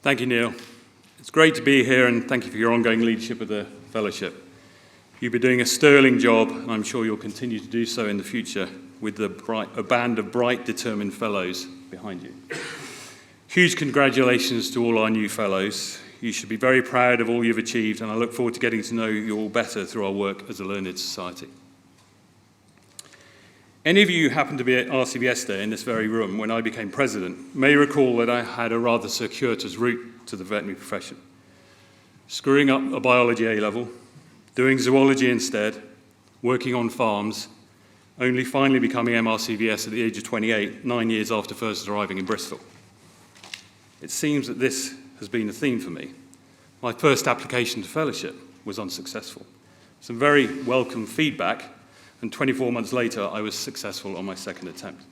Thank you, Neil. It's great to be here, and thank you for your ongoing leadership of the Fellowship. You've been doing a sterling job, and I'm sure you'll continue to do so in the future with a band of bright, determined fellows behind you. Huge congratulations to all our new fellows. You should be very proud of all you've achieved, and I look forward to getting to know you all better through our work as a learned society. Any of you who happened to be at RCVS Day in this very room when I became president may recall that I had a rather circuitous route to the veterinary profession. Screwing up a biology A-level, doing zoology instead, working on farms, only finally becoming MRCVS at the age of 28, 9 years after first arriving in Bristol. It seems that this has been a theme for me. My first application to fellowship was unsuccessful. Some very welcome feedback, and 24 months later, I was successful on my second attempt.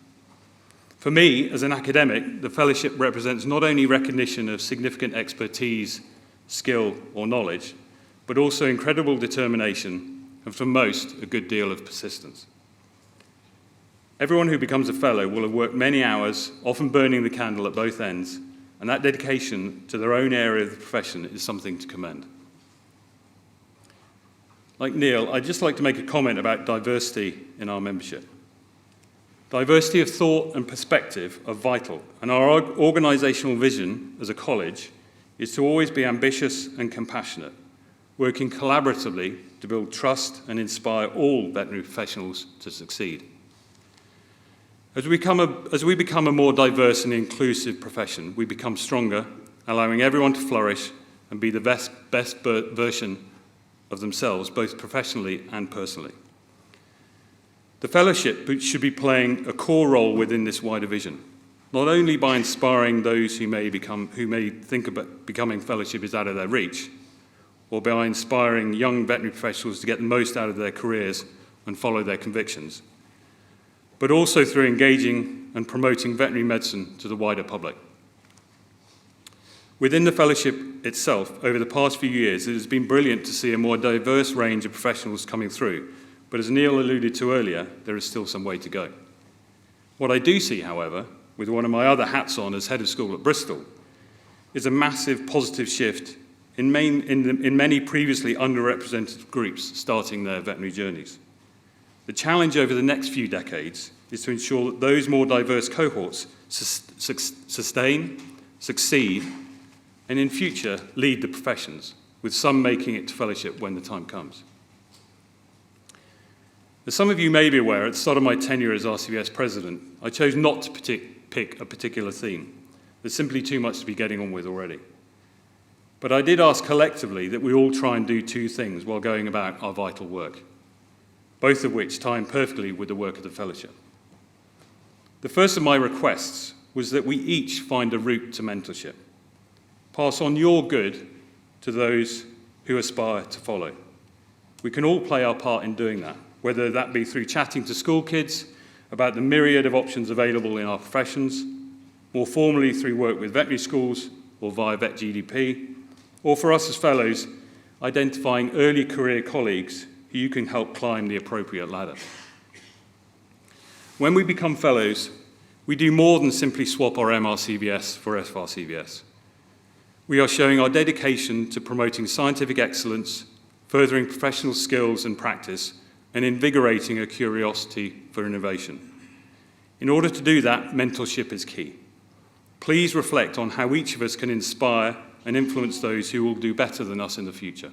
For me, as an academic, the fellowship represents not only recognition of significant expertise, skill, or knowledge, but also incredible determination, and for most, a good deal of persistence. Everyone who becomes a fellow will have worked many hours, often burning the candle at both ends, and that dedication to their own area of the profession is something to commend. Like Neil, I'd just like to make a comment about diversity in our membership. Diversity of thought and perspective are vital, and our organisational vision as a college is to always be ambitious and compassionate, working collaboratively to build trust and inspire all veterinary professionals to succeed. As we become a more diverse and inclusive profession, we become stronger, allowing everyone to flourish and be the best version of themselves, both professionally and personally. The fellowship should be playing a core role within this wider vision, not only by inspiring those who may think about becoming fellowship is out of their reach, or by inspiring young veterinary professionals to get the most out of their careers and follow their convictions, but also through engaging and promoting veterinary medicine to the wider public. Within the fellowship itself, over the past few years, it has been brilliant to see a more diverse range of professionals coming through, but as Neil alluded to earlier, there is still some way to go. What I do see, however, with one of my other hats on as head of school at Bristol, is a massive positive shift in many previously underrepresented groups starting their veterinary journeys. The challenge over the next few decades is to ensure that those more diverse cohorts sustain, succeed, and in future lead the professions, with some making it to fellowship when the time comes. As some of you may be aware, at the start of my tenure as RCVS president, I chose not to pick a particular theme. There's simply too much to be getting on with already. But I did ask collectively that we all try and do two things while going about our vital work, both of which tie in perfectly with the work of the fellowship. The first of my requests was that we each find a route to mentorship. Pass on your good to those who aspire to follow. We can all play our part in doing that, whether that be through chatting to school kids about the myriad of options available in our professions, more formally through work with veterinary schools or via Vet GDP, or for us as fellows, identifying early career colleagues who you can help climb the appropriate ladder. When we become fellows, we do more than simply swap our MRCVS for FRCVS. We are showing our dedication to promoting scientific excellence, furthering professional skills and practice, and invigorating a curiosity for innovation. In order to do that, mentorship is key. Please reflect on how each of us can inspire and influence those who will do better than us in the future.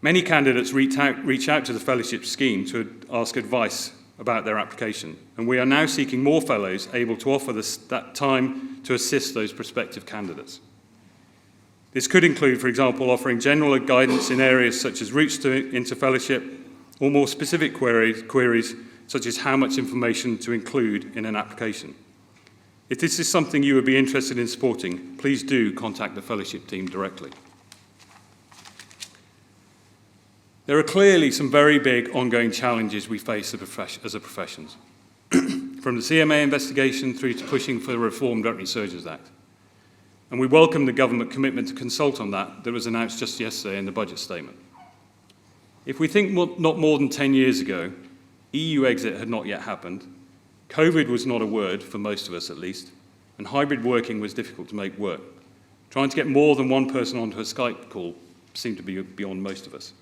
Many candidates reach out to the fellowship scheme to ask advice about their application, and we are now seeking more fellows able to offer that time to assist those prospective candidates. This could include, for example, offering general guidance in areas such as routes into fellowship, or more specific queries such as how much information to include in an application. If this is something you would be interested in supporting, please do contact the fellowship team directly. There are clearly some very big ongoing challenges we face as a profession, from the CMA investigation through to pushing for the Reformed Veterinary Surgeons Act. And we welcome the government commitment to consult on that was announced just yesterday in the budget statement. If we think not more than 10 years ago, EU exit had not yet happened, COVID was not a word, for most of us at least, and hybrid working was difficult to make work. Trying to get more than one person onto a Skype call seemed to be beyond most of us.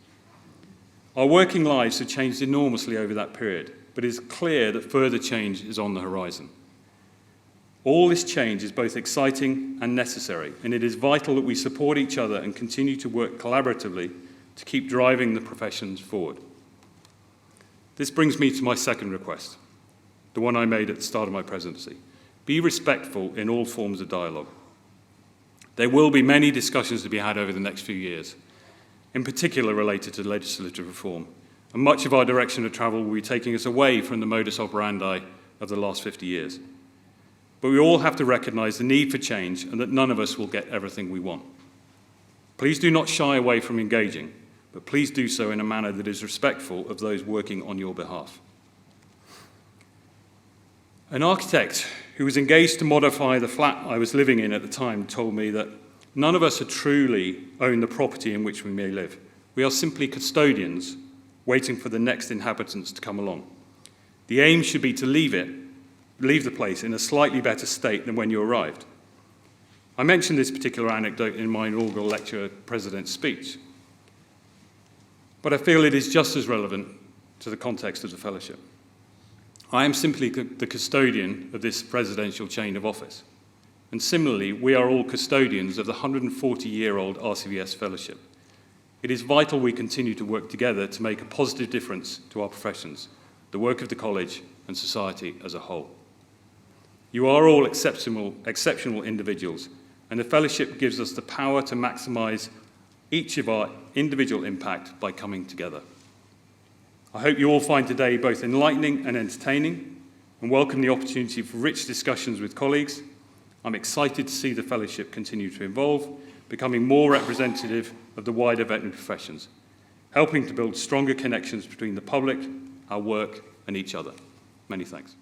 Our working lives have changed enormously over that period, but it is clear that further change is on the horizon. All this change is both exciting and necessary, and it is vital that we support each other and continue to work collaboratively to keep driving the professions forward. This brings me to my second request, the one I made at the start of my presidency. Be respectful in all forms of dialogue. There will be many discussions to be had over the next few years, in particular related to legislative reform, and much of our direction of travel will be taking us away from the modus operandi of the last 50 years. But we all have to recognise the need for change and that none of us will get everything we want. Please do not shy away from engaging, but please do so in a manner that is respectful of those working on your behalf. An architect who was engaged to modify the flat I was living in at the time told me that none of us truly own the property in which we may live. We are simply custodians waiting for the next inhabitants to come along. The aim should be to leave the place in a slightly better state than when you arrived. I mentioned this particular anecdote in my inaugural lecture at President's speech, but I feel it is just as relevant to the context of the fellowship. I am simply the custodian of this presidential chain of office. And similarly, we are all custodians of the 140-year-old RCVS Fellowship. It is vital we continue to work together to make a positive difference to our professions, the work of the college, and society as a whole. You are all exceptional individuals, and the fellowship gives us the power to maximise each of our individual impact by coming together. I hope you all find today both enlightening and entertaining, and welcome the opportunity for rich discussions with colleagues. I'm excited to see the fellowship continue to evolve, becoming more representative of the wider veterinary professions, helping to build stronger connections between the public, our work, and each other. Many thanks.